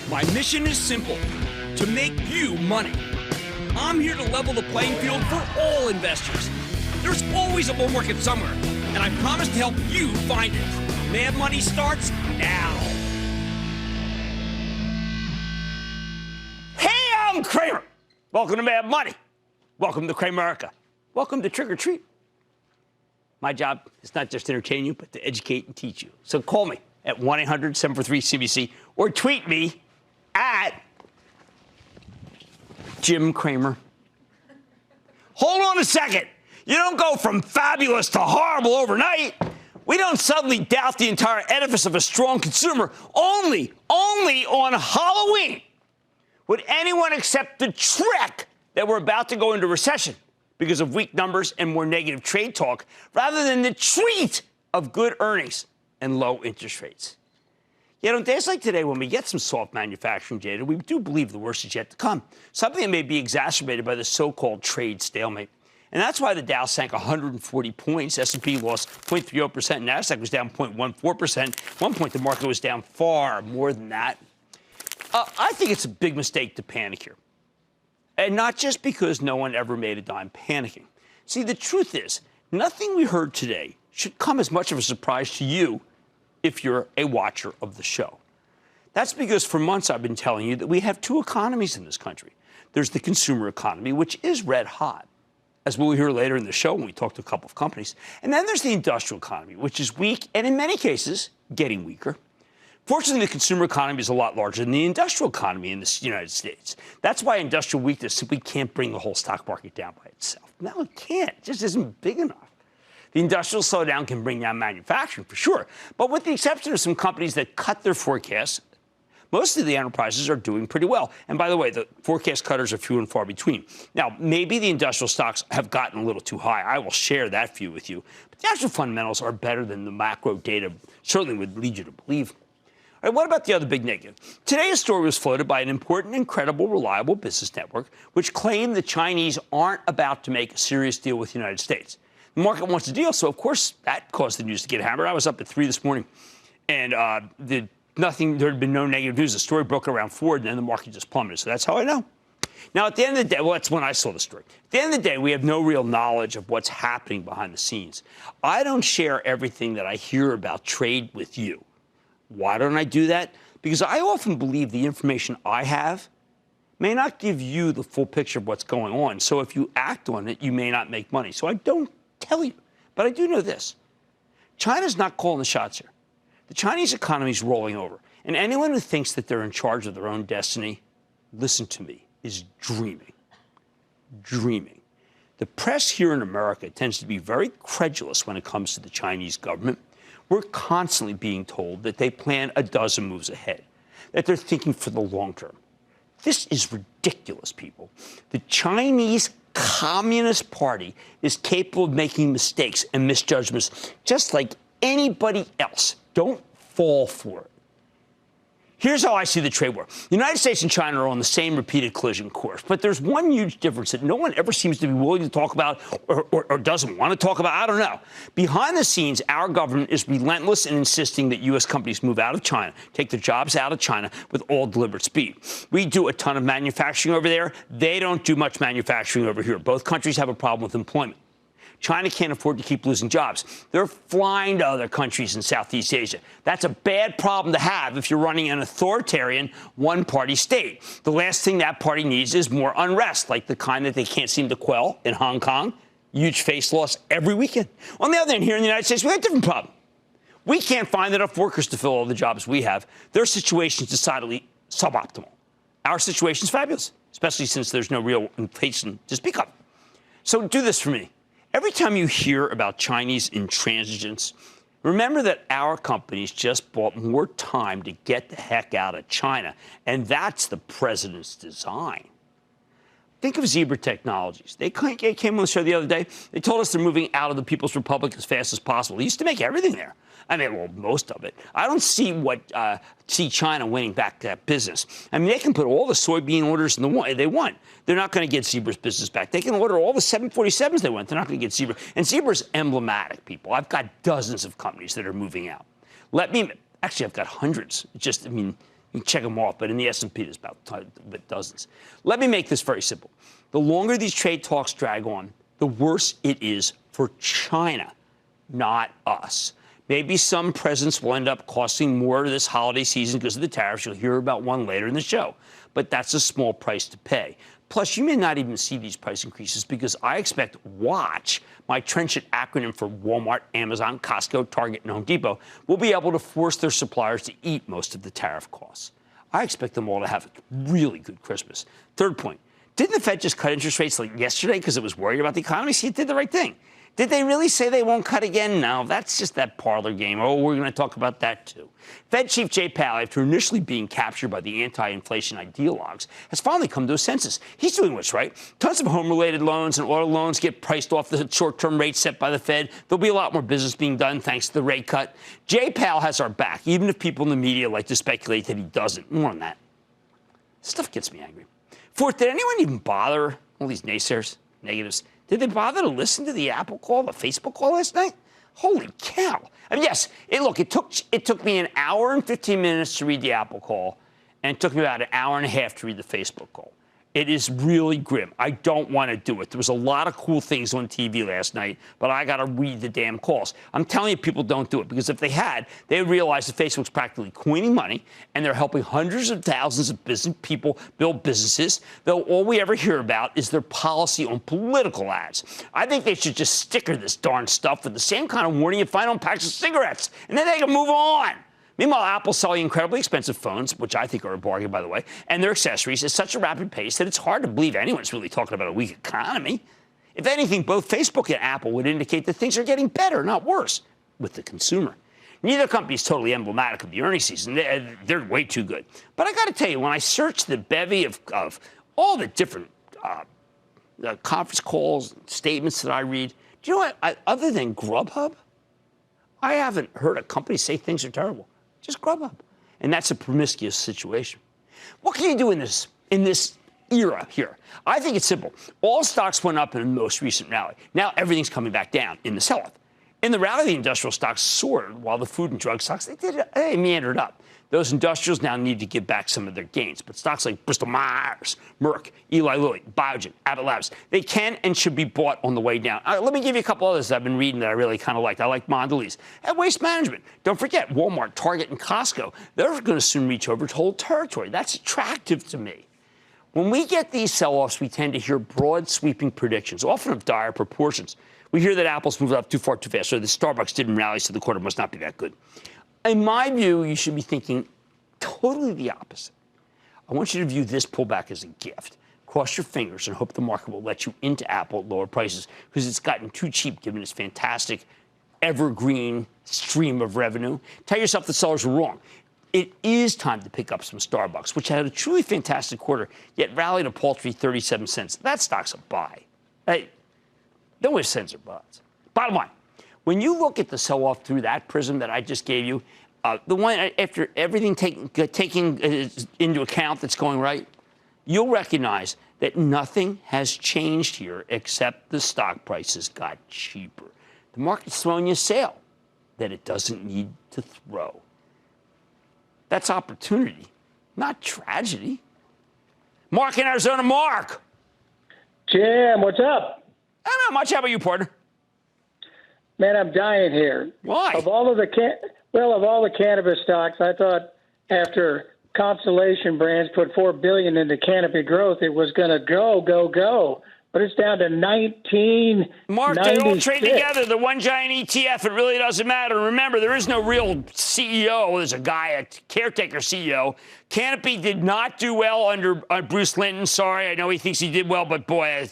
My mission is simple, to make you money. I'm here to level the playing field for all investors. There's always a bull market somewhere, and I promise to help you find it. Mad Money starts now. Hey, I'm Cramer. Welcome to Mad Money. Welcome to Cramerica. Welcome to Trick or Treat. My job is not just to entertain you, but to educate and teach you. So call me at 1-800-743-CNBC or tweet me at Jim Cramer. Hold on a second. You don't go from fabulous to horrible overnight. We don't suddenly doubt the entire edifice of a strong consumer. Only on Halloween would anyone accept the trick that we're about to go into recession because of weak numbers and more negative trade talk, rather than the treat of good earnings and low interest rates. Yet on days like today, when we get some soft manufacturing data, we do believe the worst is yet to come, something that may be exacerbated by the so-called trade stalemate. And that's why the Dow sank 140 points, S&P lost 0.30%, NASDAQ was down 0.14%. At one point, the market was down far more than that. I think it's a big mistake to panic here. And not just because no one ever made a dime panicking. See, the truth is, nothing we heard today should come as much of a surprise to you if you're a watcher of the show. That's because for months I've been telling you that we have two economies in this country. There's the consumer economy, which is red hot, as we'll hear later in the show when we talk to a couple of companies. And then there's the industrial economy, which is weak and in many cases getting weaker. Fortunately, the consumer economy is a lot larger than the industrial economy in the United States. That's why industrial weakness simply can't bring the whole stock market down by itself. No, it can't. It just isn't big enough. The industrial slowdown can bring down manufacturing, for sure. But with the exception of some companies that cut their forecasts, most of the enterprises are doing pretty well. And by the way, the forecast cutters are few and far between. Now, maybe the industrial stocks have gotten a little too high. I will share that view with you. But the actual fundamentals are better than the macro data certainly would lead you to believe. All right, what about the other big negative? Today, a story was floated by an important and credible, reliable business network, which claimed the Chinese aren't about to make a serious deal with the United States. The market wants a deal, so of course that caused the news to get hammered. I was up at 3 this morning, and there had been no negative news. The story broke around 4, and then the market just plummeted. So that's how I know. Now, at the end of the day, well, that's when I saw the story. At the end of the day, we have no real knowledge of what's happening behind the scenes. I don't share everything that I hear about trade with you. Why don't I do that? Because I often believe the information I have may not give you the full picture of what's going on. So if you act on it, you may not make money. So I don't tell you. But I do know this. China's not calling the shots here. The Chinese economy is rolling over. And anyone who thinks that they're in charge of their own destiny, listen to me, is dreaming. Dreaming. The press here in America tends to be very credulous when it comes to the Chinese government. We're constantly being told that they plan a dozen moves ahead, that they're thinking for the long term. This is ridiculous, people. The Chinese Communist Party is capable of making mistakes and misjudgments just like anybody else. Don't fall for it. Here's how I see the trade war. The United States and China are on the same repeated collision course, but there's one huge difference that no one ever seems to be willing to talk about or doesn't want to talk about. I don't know. Behind the scenes, our government is relentless in insisting that U.S. companies move out of China, take their jobs out of China with all deliberate speed. We do a ton of manufacturing over there. They don't do much manufacturing over here. Both countries have a problem with employment. China can't afford to keep losing jobs. They're flying to other countries in Southeast Asia. That's a bad problem to have if you're running an authoritarian one-party state. The last thing that party needs is more unrest, like the kind that they can't seem to quell in Hong Kong. Huge face loss every weekend. On the other hand, here in the United States, we have a different problem. We can't find enough workers to fill all the jobs we have. Their situation is decidedly suboptimal. Our situation is fabulous, especially since there's no real inflation to speak of. So do this for me. Every time you hear about Chinese intransigence, remember that our companies just bought more time to get the heck out of China, and that's the president's design. Think of Zebra Technologies. They came on the show the other day. They told us they're moving out of the People's Republic as fast as possible. They used to make everything there. I mean, well, most of it. I don't see China winning back that business. I mean, they can put all the soybean orders in the one they want. They're not going to get Zebra's business back. They can order all the 747s they want. They're not going to get Zebra. And Zebra's emblematic, people. I've got dozens of companies that are moving out. Actually, I've got hundreds. You can check them off, but in the S&P, there's about dozens. Let me make this very simple. The longer these trade talks drag on, the worse it is for China, not us. Maybe some presents will end up costing more this holiday season because of the tariffs. You'll hear about one later in the show. But that's a small price to pay. Plus, you may not even see these price increases because I expect Watch, my trenchant acronym for Walmart, Amazon, Costco, Target, and Home Depot, will be able to force their suppliers to eat most of the tariff costs. I expect them all to have a really good Christmas. Third point, didn't the Fed just cut interest rates like yesterday because it was worried about the economy? See, it did the right thing. Did they really say they won't cut again? No, that's just that parlor game. Oh, we're going to talk about that, too. Fed Chief Jay Powell, after initially being captured by the anti-inflation ideologues, has finally come to a senses. He's doing what's right. Tons of home-related loans and auto loans get priced off the short-term rate set by the Fed. There'll be a lot more business being done thanks to the rate cut. Jay Powell has our back, even if people in the media like to speculate that he doesn't. More on that. Stuff gets me angry. Fourth, did anyone even bother, all these naysayers, negatives, did they bother to listen to the Apple call, the Facebook call last night? Holy cow. I mean, yes, it took me an hour and 15 minutes to read the Apple call, and it took me about an hour and a half to read the Facebook call. It is really grim. I don't want to do it. There was a lot of cool things on TV last night, but I got to read the damn calls. I'm telling you, people don't do it, because if they had, they would realize that Facebook's practically coining money, and they're helping hundreds of thousands of business people build businesses, though all we ever hear about is their policy on political ads. I think they should just sticker this darn stuff with the same kind of warning you find on packs of cigarettes, and then they can move on. Meanwhile, Apple's selling incredibly expensive phones, which I think are a bargain, by the way, and their accessories at such a rapid pace that it's hard to believe anyone's really talking about a weak economy. If anything, both Facebook and Apple would indicate that things are getting better, not worse, with the consumer. Neither company is totally emblematic of the earnings season. They're way too good. But I got to tell you, when I searched the bevy of all the different conference calls, statements that I read, do you know what? Other than Grubhub, I haven't heard a company say things are terrible. Just Grubhub. And that's a promiscuous situation. What can you do in this era here? I think it's simple. All stocks went up in the most recent rally. Now everything's coming back down in the sell-off. In the rally, the industrial stocks soared, while the food and drug stocks, they meandered up. Those industrials now need to give back some of their gains. But stocks like Bristol-Myers, Merck, Eli Lilly, Biogen, Abbott Labs, they can and should be bought on the way down. Let me give you a couple others I've been reading that I really kind of liked. I like Mondelez. And Waste Management. Don't forget, Walmart, Target, and Costco. They're going to soon reach over to hold territory. That's attractive to me. When we get these sell-offs, we tend to hear broad, sweeping predictions, often of dire proportions. We hear that Apple's moved up too far too fast, so the Starbucks didn't rally, so the quarter must not be that good. In my view, you should be thinking totally the opposite. I want you to view this pullback as a gift. Cross your fingers and hope the market will let you into Apple at lower prices, because it's gotten too cheap given its fantastic evergreen stream of revenue. Tell yourself the sellers were wrong. It is time to pick up some Starbucks, which had a truly fantastic quarter, yet rallied a paltry 37 cents. That stock's a buy. Hey, no ifs, ands, or buts. Bottom line, when you look at the sell-off through that prism that I just gave you, the one after everything taking into account that's going right, you'll recognize that nothing has changed here except the stock prices got cheaper. The market's throwing you a sale that it doesn't need to throw. That's opportunity, not tragedy. Mark in Arizona. Mark. Jim, what's up? Not much. How about you, partner? Man, I'm dying here. Why? Of all the cannabis stocks, I thought after Constellation Brands put $4 billion into Canopy Growth, it was going to go. But it's down to 19. Mark, they all trade together. The one giant ETF. It really doesn't matter. Remember, there is no real CEO. There's a guy, a caretaker CEO. Canopy did not do well under Bruce Linton. Sorry, I know he thinks he did well, but boy,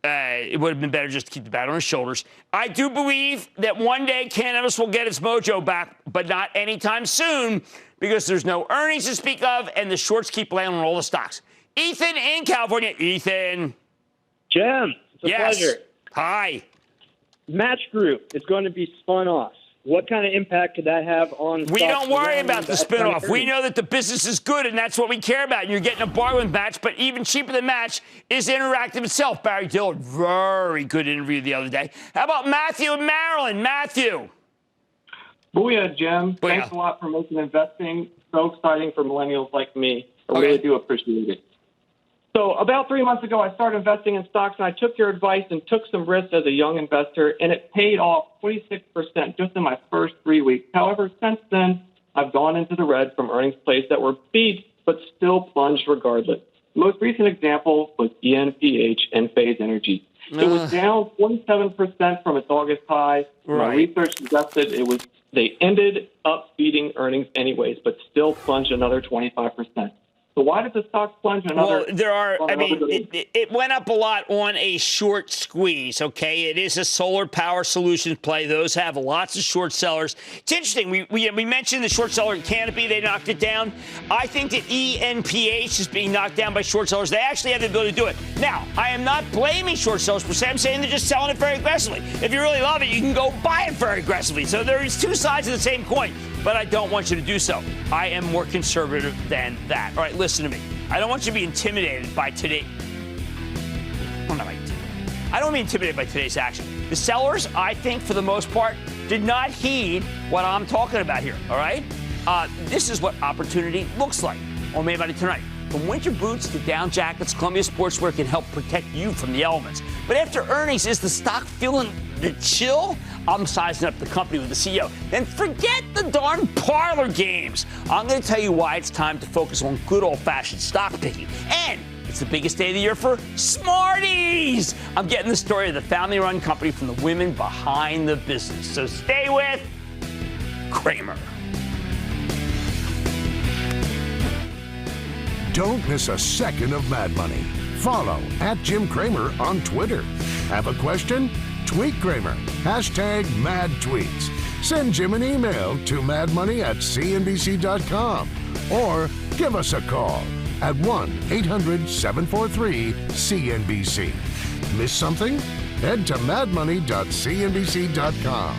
it would have been better just to keep the bat on his shoulders. I do believe that one day cannabis will get its mojo back, but not anytime soon, because there's no earnings to speak of, and the shorts keep landing on all the stocks. Ethan in California. Ethan. Jim, it's a pleasure. Hi. Match Group is going to be spun off. What kind of impact could that have on? We don't worry about the spinoff. We know that the business is good, and that's what we care about. You're getting a bar with Match, but even cheaper than Match is Interactive itself. Barry Dillard, very good interview the other day. How about Matthew in Maryland? Matthew. Booyah, Jim. Booyah. Thanks a lot for making investing so exciting for millennials like me. I Okay. really do appreciate it. So about 3 months ago, I started investing in stocks, and I took your advice and took some risks as a young investor, and it paid off 26% just in my first 3 weeks. However, since then, I've gone into the red from earnings plays that were beat but still plunged regardless. The most recent example was ENPH and Phase Energy. It was down 27% from its August high. My Right. research suggested they ended up beating earnings anyways, but still plunged another 25%. So why did the stock plunge another? Well, it went up a lot on a short squeeze, okay? It is a solar power solutions play. Those have lots of short sellers. It's interesting. We mentioned the short seller in Canopy. They knocked it down. I think that ENPH is being knocked down by short sellers. They actually have the ability to do it. Now, I am not blaming short sellers per se. I'm saying they're just selling it very aggressively. If you really love it, you can go buy it very aggressively. So there's two sides of the same coin. But I don't want you to do so. I am more conservative than that. All right, listen to me. I don't want you to be intimidated by today. Well, not I don't want to be intimidated by today's action. The sellers, I think, for the most part, did not heed what I'm talking about here. All right? This is what opportunity looks like. Or maybe about it tonight. From winter boots to down jackets, Columbia Sportswear can help protect you from the elements. But after earnings, is the stock feeling the chill? I'm sizing up the company with the CEO. Then forget the darn parlor games. I'm going to tell you why it's time to focus on good old-fashioned stock picking. And it's the biggest day of the year for Smarties. I'm getting the story of the family-run company from the women behind the business. So stay with Cramer. Don't miss a second of Mad Money. Follow @Jim Cramer on Twitter. Have a question? Tweet Cramer. #MadTweets. Send Jim an email to madmoney@cnbc.com or give us a call at 1-800-743-CNBC. Miss something? Head to madmoney.cnbc.com.